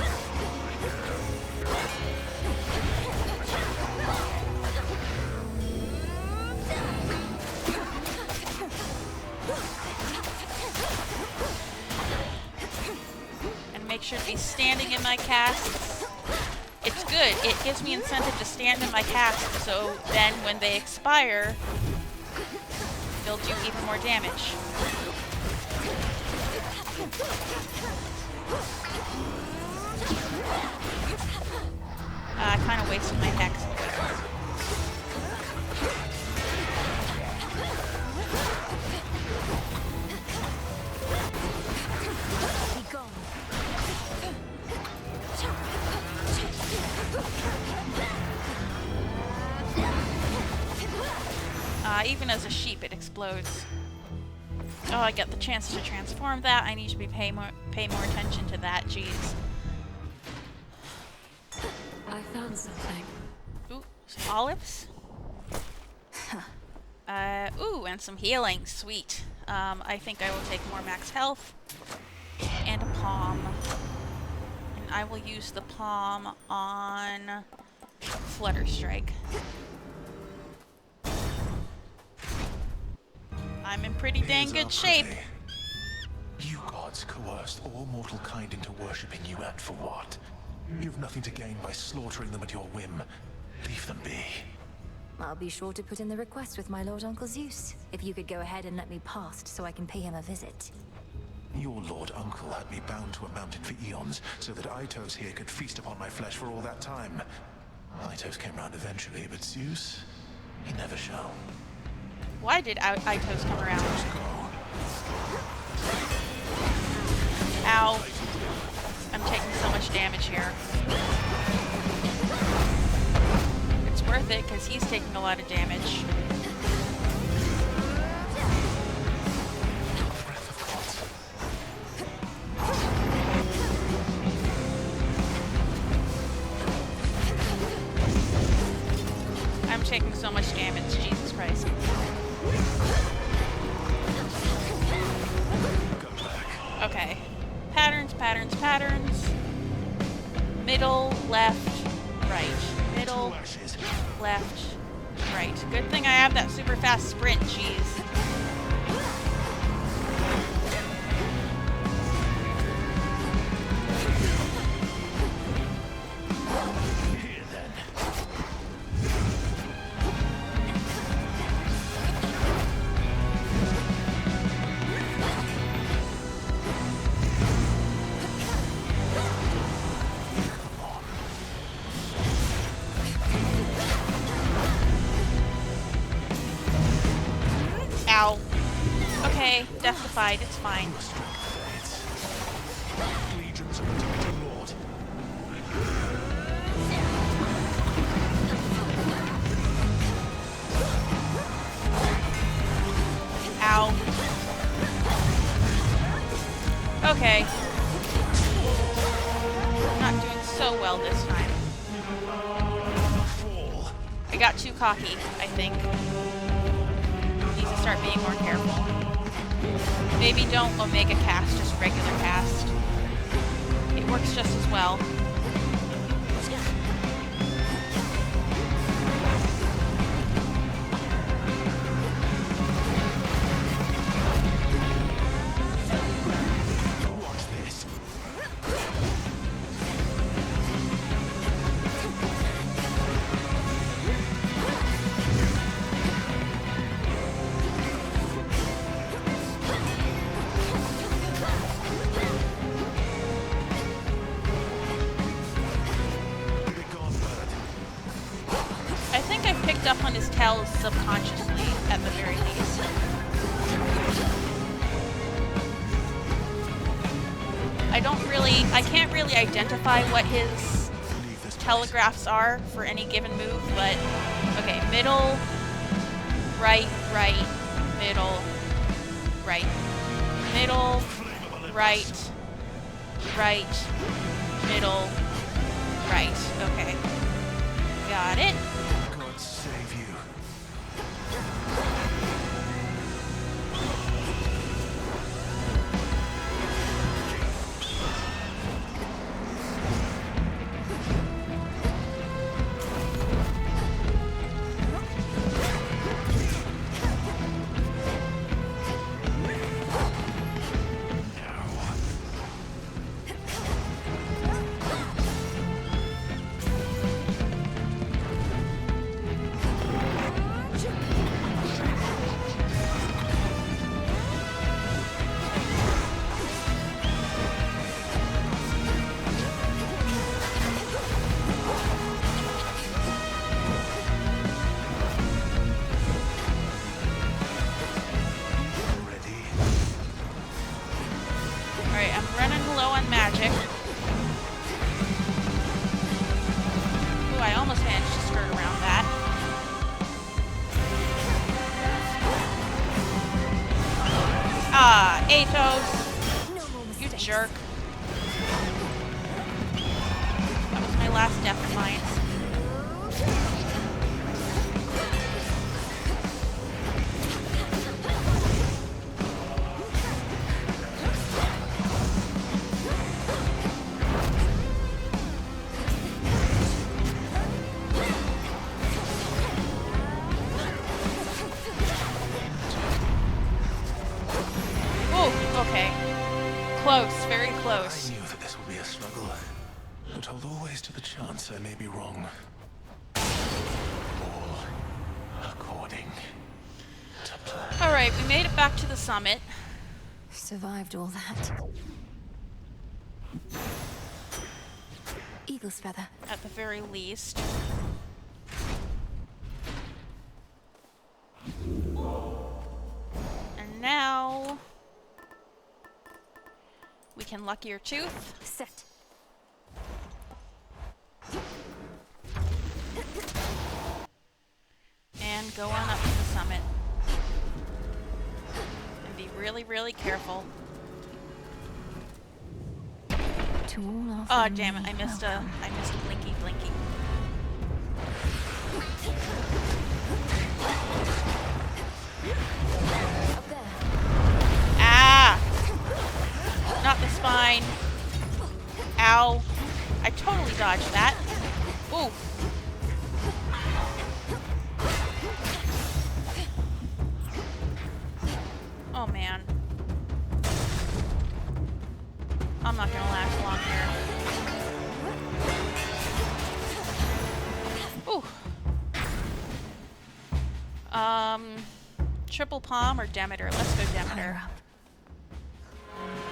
Speaker 1: And make sure to be standing in my casts. It's good. It gives me incentive to stand in my cast, so then when they expire, they'll do even more damage. I kind of wasted my hex.
Speaker 2: Be gone.
Speaker 1: Even as a sheep, it explodes. Oh, I get the chance to transform that. I need to pay more attention to that. Jeez.
Speaker 4: I found something.
Speaker 1: Ooh, some olives. Ooh, and some healing. Sweet. I think I will take more max health. And a palm. And I will use the palm on Flutter Strike. I'm in pretty dang good shape.
Speaker 12: You gods coerced all mortal kind into worshipping you, and for what? You've nothing to gain by slaughtering them at your whim. Leave them be.
Speaker 2: I'll be sure to put in the request with my Lord Uncle Zeus. If you could go ahead and let me past so I can pay him a visit.
Speaker 12: Your Lord Uncle had me bound to a mountain for eons, so that Aitos here could feast upon my flesh for all that time. Aitos came round eventually, but Zeus, he never shall.
Speaker 1: Why did Aitos come around? Ow. I'm taking so much damage here. It's worth it, because he's taking a lot of damage. I'm taking so much damage, Jesus Christ. Okay. Patterns, patterns, patterns. Middle, left, right. Middle, left, right. Good thing I have that super fast sprint, jeez. Ow. Okay, death-defied, it's fine. Ow. Okay. I'm not doing so well this time. I got too cocky, I think. Need to start being more careful. Maybe don't Omega cast, just regular cast. It works just as well. Up on his tells subconsciously, at the very least. I can't really identify what his telegraphs are for any given move, but okay, middle, right, right, middle, right, middle, right, right, middle, right. Okay, got it.
Speaker 12: Save you.
Speaker 1: Ah, Athos! You jerk. That was my last death of mine. Okay. Close, very close.
Speaker 12: I knew that this would be a struggle, but hold always to the chance I may be wrong. All according to plan.
Speaker 1: Alright, we made it back to the summit.
Speaker 2: Survived all that. Eagle's feather.
Speaker 1: At the very least. And now we can lucky your tooth.
Speaker 2: Set.
Speaker 1: And go on up to the summit. And be really, really careful.
Speaker 2: To all our
Speaker 1: Oh
Speaker 2: family,
Speaker 1: damn it, I missed a blinky blinky.
Speaker 2: Up there.
Speaker 1: Ah! Not the spine. Ow. I totally dodged that. Ooh. Oh man. I'm not gonna last long here. Ooh. Triple Palm or Demeter? Let's go Demeter.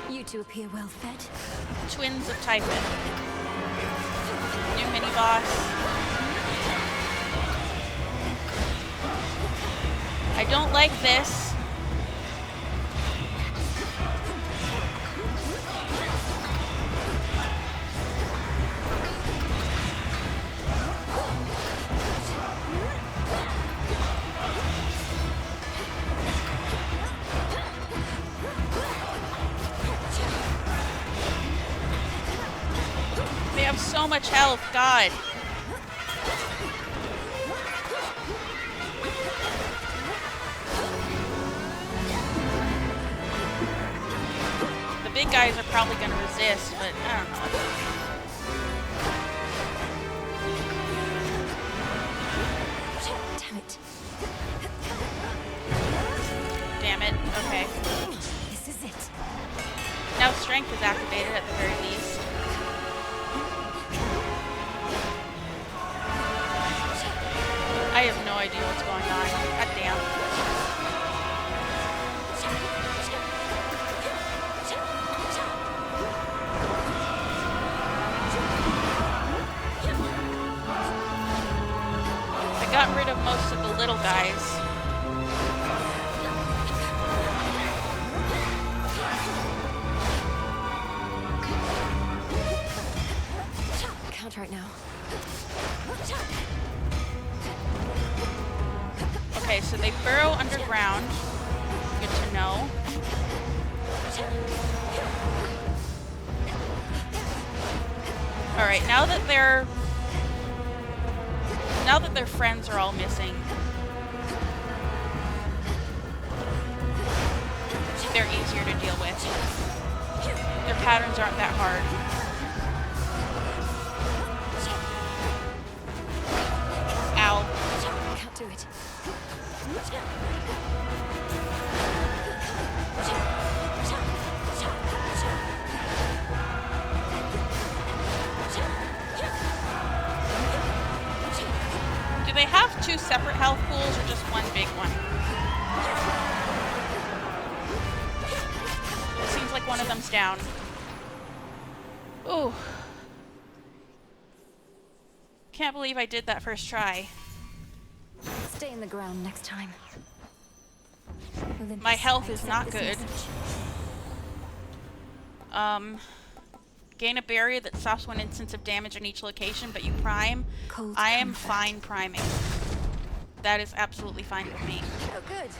Speaker 2: You two appear well fed.
Speaker 1: Twins of Typhon. New mini boss. I don't like this. They have so much health, God. The big guys are probably going to resist, but I don't know.
Speaker 2: Damn it.
Speaker 1: Damn it. Okay.
Speaker 2: This is it.
Speaker 1: Now strength is activated at the very least. I have no idea what's going on. God damn. I got rid of most of the little guys.
Speaker 2: Can't right now.
Speaker 1: Okay, so they burrow underground. Good to know. Alright, now that their friends are all missing, they're easier to deal with. Their patterns aren't that hard. Ow.
Speaker 2: Can't do it.
Speaker 1: Do they have two separate health pools or just one big one? It seems like one of them's down. Ooh. Can't believe I did that first try.
Speaker 2: Stay in the ground next time.
Speaker 1: My health is not good. Gain a barrier that stops one instance of damage in each location, but you prime. I am fine priming. That is absolutely fine with me.
Speaker 2: Oh, good.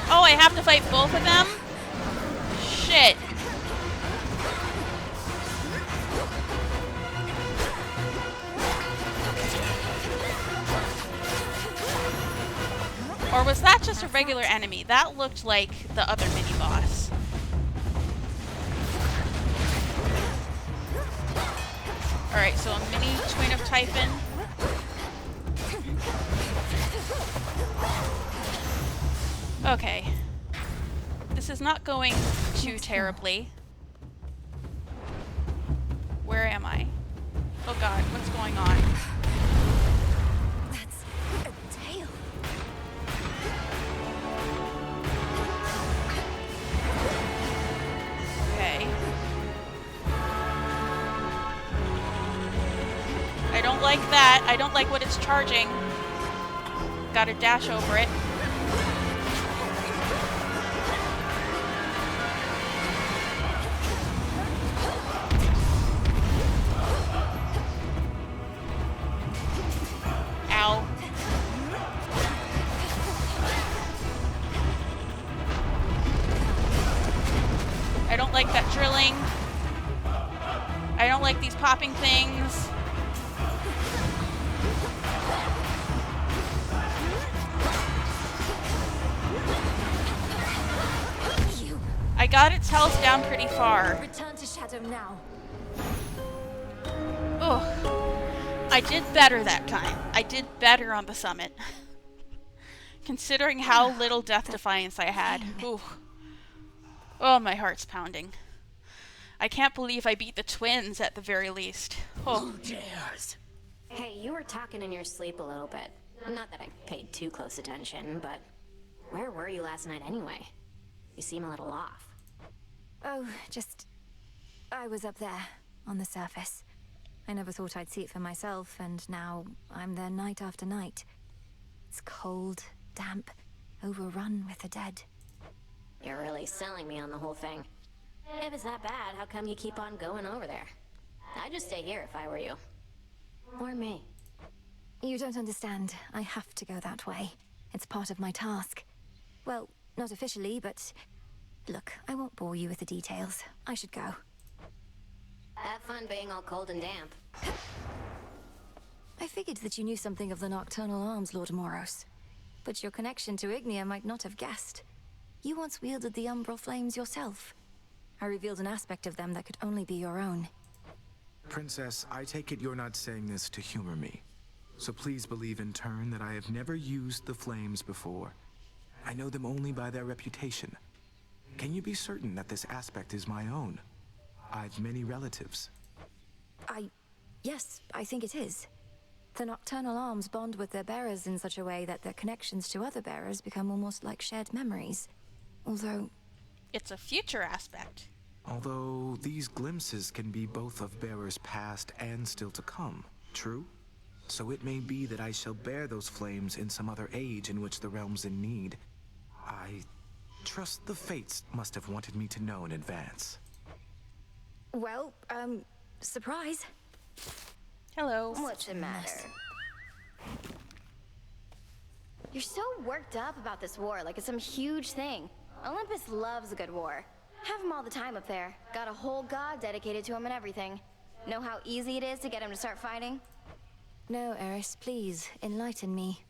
Speaker 1: Oh, I have to fight both of them? Shit. Or was that just a regular enemy? That looked like the other mini-boss. Alright, so a mini twin of Typhon. Okay. This is not going too terribly. Where am I? Oh god, what's going on?
Speaker 2: That's a tail.
Speaker 1: Okay. I don't like that. I don't like what it's charging. Gotta dash over it. Ow. I don't like that drilling. I don't like these popping things. I got its health down pretty far.
Speaker 2: Return to Shadow now.
Speaker 1: Ugh. I did better that time. I did better on the summit. Considering how little death defiance I had. Ooh. Oh, my heart's pounding. I can't believe I beat the twins at the very least. Oh,
Speaker 2: dares?
Speaker 13: Hey, you were talking in your sleep a little bit. Not that I paid too close attention, but where were you last night anyway? You seem a little off.
Speaker 2: Oh, I was up there, on the surface. I never thought I'd see it for myself, and now I'm there night after night. It's cold, damp, overrun with the dead.
Speaker 13: You're really selling me on the whole thing. If it's that bad, how come you keep on going over there? I'd just stay here if I were you. Or me.
Speaker 2: You don't understand. I have to go that way. It's part of my task. Well, not officially, but... Look, I won't bore you with the details. I should go.
Speaker 13: Have fun being all cold and damp.
Speaker 2: I figured that you knew something of the nocturnal arms, Lord Moros. But your connection to Ignia might not have guessed. You once wielded the umbral flames yourself. I revealed an aspect of them that could only be your own.
Speaker 14: Princess, I take it you're not saying this to humor me. So please believe in turn that I have never used the flames before. I know them only by their reputation. Can you be certain that this aspect is my own? I've many relatives.
Speaker 2: Yes, I think it is. The nocturnal arms bond with their bearers in such a way that their connections to other bearers become almost like shared memories. Although...
Speaker 1: It's a future aspect.
Speaker 14: Although these glimpses can be both of bearers past and still to come, true? So it may be that I shall bear those flames in some other age in which the realm's in need. I trust the fates must have wanted me to know in advance.
Speaker 2: Well, surprise.
Speaker 1: Hello.
Speaker 10: What's the matter? You're so worked up about this war, like it's some huge thing. Olympus loves a good war. Have him all the time up there. Got a whole god dedicated to him and everything. Know how easy it is to get him to start fighting?
Speaker 2: No, Eris, please, enlighten me.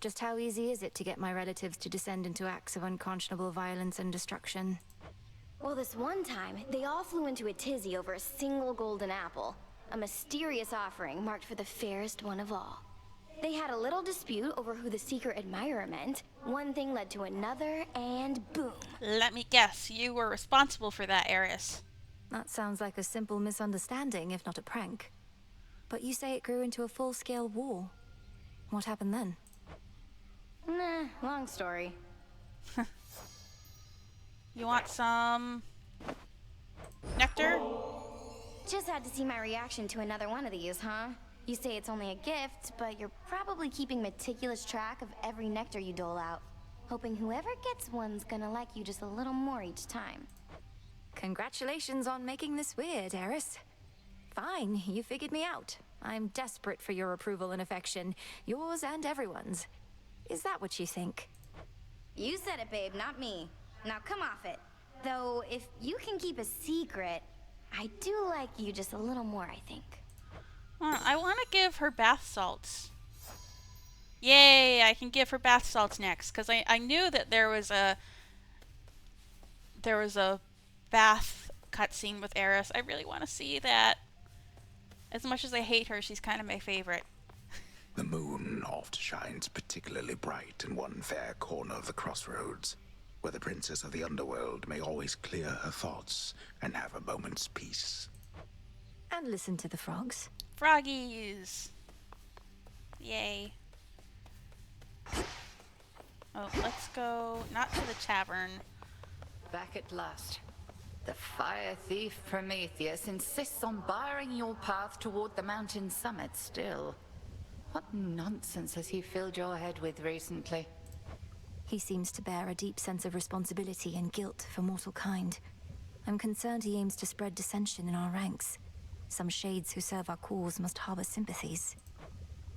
Speaker 2: Just how easy is it to get my relatives to descend into acts of unconscionable violence and destruction?
Speaker 10: Well, this one time, they all flew into a tizzy over a single golden apple. A mysterious offering marked for the fairest one of all. They had a little dispute over who the secret admirer meant. One thing led to another, and boom.
Speaker 1: Let me guess, you were responsible for that, Eris.
Speaker 2: That sounds like a simple misunderstanding, if not a prank. But you say it grew into a full-scale war. What happened then?
Speaker 10: Nah, long story.
Speaker 1: You want some... nectar?
Speaker 10: Just had to see my reaction to another one of these, huh? You say it's only a gift, but you're probably keeping meticulous track of every nectar you dole out. Hoping whoever gets one's gonna like you just a little more each time.
Speaker 2: Congratulations on making this weird, Eris. Fine, you figured me out. I'm desperate for your approval and affection. Yours and everyone's. Is that what you think?
Speaker 10: You said it, babe, not me. Now come off it. Though, if you can keep a secret, I do like you just a little more, I think.
Speaker 1: I want to give her bath salts. Yay, I can give her bath salts next, because I knew that there was a bath cutscene with Eris. I really want to see that. As much as I hate her, she's kind of my favorite.
Speaker 9: The moon oft shines particularly bright in one fair corner of the crossroads, where the princess of the underworld may always clear her thoughts and have a moment's peace.
Speaker 2: And listen to the frogs.
Speaker 1: Froggies! Yay. Oh, let's go not to the tavern.
Speaker 15: Back at last. The fire thief Prometheus insists on barring your path toward the mountain summit still. What nonsense has he filled your head with recently?
Speaker 2: He seems to bear a deep sense of responsibility and guilt for mortal kind. I'm concerned he aims to spread dissension in our ranks. Some shades who serve our cause must harbor sympathies.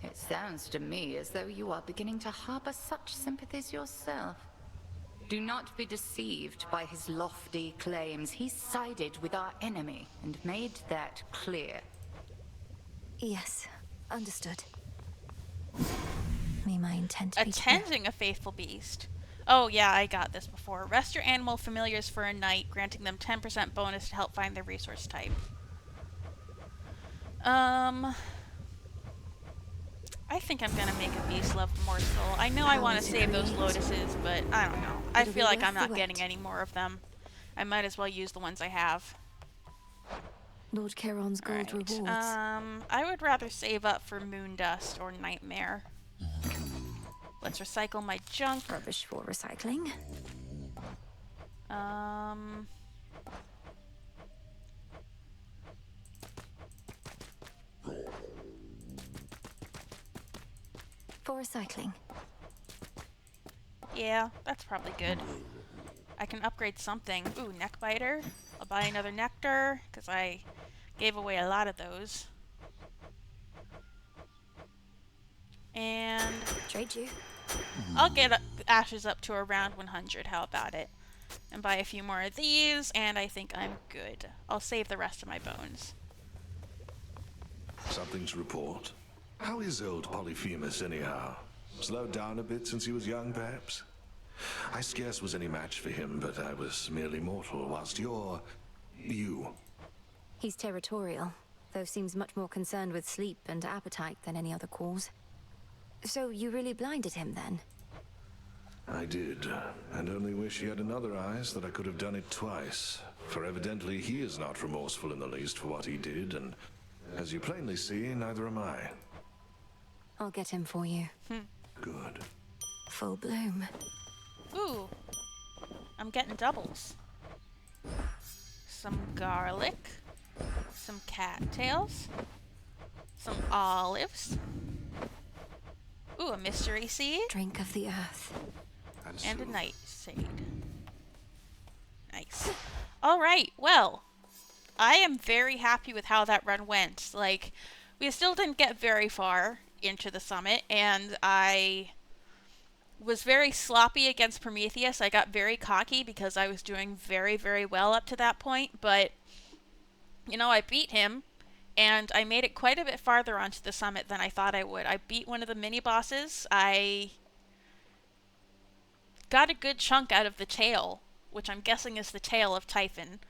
Speaker 15: It sounds to me as though you are beginning to harbor such sympathies yourself. Do not be deceived by his lofty claims. He sided with our enemy and made that clear.
Speaker 2: Yes, understood. May my intent be
Speaker 1: Attending a faithful beast. Oh yeah, I got this before. Rest your animal familiars for a night, granting them 10% bonus to help find their resource type. I think I'm gonna make a beast-loved morsel. I know I want to save those lotuses, but I don't know. I feel like I'm not getting any more of them. I might as well use the ones I have.
Speaker 2: Lord Charon's gold rewards.
Speaker 1: I would rather save up for moon dust or nightmare. Let's recycle my junk.
Speaker 2: Rubbish for recycling. For recycling.
Speaker 1: Yeah, that's probably good. I can upgrade something. Ooh, neck biter. I'll buy another nectar, because I gave away a lot of those. And
Speaker 2: trade you.
Speaker 1: I'll get ashes up to around 100. How about it? And buy a few more of these, and I think I'm good. I'll save the rest of my bones.
Speaker 16: Something to report? How is old Polyphemus, anyhow? Slowed down a bit since he was young, perhaps? I scarce was any match for him, but I was merely mortal, whilst you.
Speaker 2: He's territorial, though seems much more concerned with sleep and appetite than any other cause. So you really blinded him, then?
Speaker 16: I did, and only wish he had another eye so that I could have done it twice. For evidently he is not remorseful in the least for what he did, and as you plainly see, neither am I.
Speaker 2: I'll get him for you.
Speaker 16: Good.
Speaker 2: Full bloom.
Speaker 1: Ooh, I'm getting doubles. Some garlic, some cattails, some olives. Ooh, a mystery seed.
Speaker 2: Drink of the earth.
Speaker 1: And a nightshade. Nice. Alright, well, I am very happy with how that run went. Like, we still didn't get very far into the summit, and I was very sloppy against Prometheus. I got very cocky because I was doing very, very well up to that point, but, you know, I beat him, and I made it quite a bit farther onto the summit than I thought I would. I beat one of the mini-bosses. I got a good chunk out of the tail, which I'm guessing is the tail of Typhon,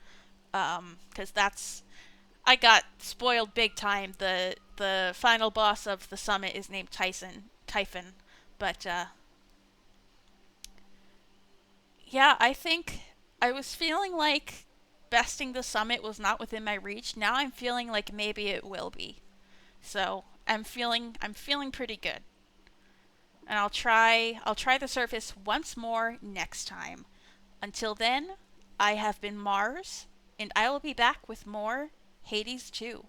Speaker 1: because that's... I got spoiled big time. The final boss of the summit is named Typhon, but, yeah, I think I was feeling like besting the summit was not within my reach. Now I'm feeling like maybe it will be. So I'm feeling pretty good. And I'll try the surface once more next time. Until then, I have been Mars, and I will be back with more Hades 2.